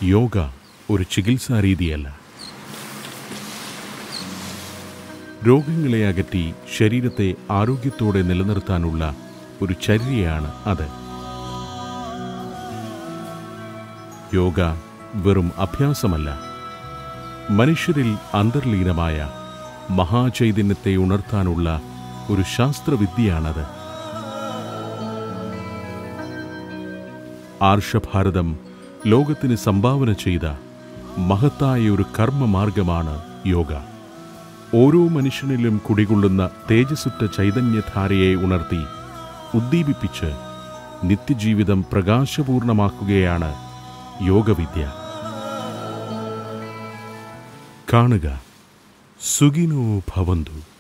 യോഗ ഒരു ചികിത്സാരീതിയല്ല. രോഗങ്ങളെ അകറ്റി ശരീരത്തെ ആരോഗ്യത്തോടെ നിലനിർത്താനുള്ള ഒരു ചര്യയാണ് അത്. യോഗ വെറും അഭ്യാസമല്ല, മനുഷ്യരിൽ അന്തർലീനമായ മഹാചൈതന്യത്തെ ഉണർത്താനുള്ള ഒരു ശാസ്ത്രവിദ്യയാണത്. ആർഷഭാരതം ലോകത്തിന് സംഭാവന ചെയ്ത മഹത്തായ ഒരു കർമ്മമാർഗമാണ് യോഗ. ഓരോ മനുഷ്യനിലും കുടികൊള്ളുന്ന തേജസ്സുറ്റ ചൈതന്യധാരയെ ഉണർത്തി ഉദ്ദീപിപ്പിച്ച് നിത്യജീവിതം പ്രകാശപൂർണമാക്കുകയാണ് യോഗവിദ്യ. കാണുക, സുഖിനോ ഭവന്തു.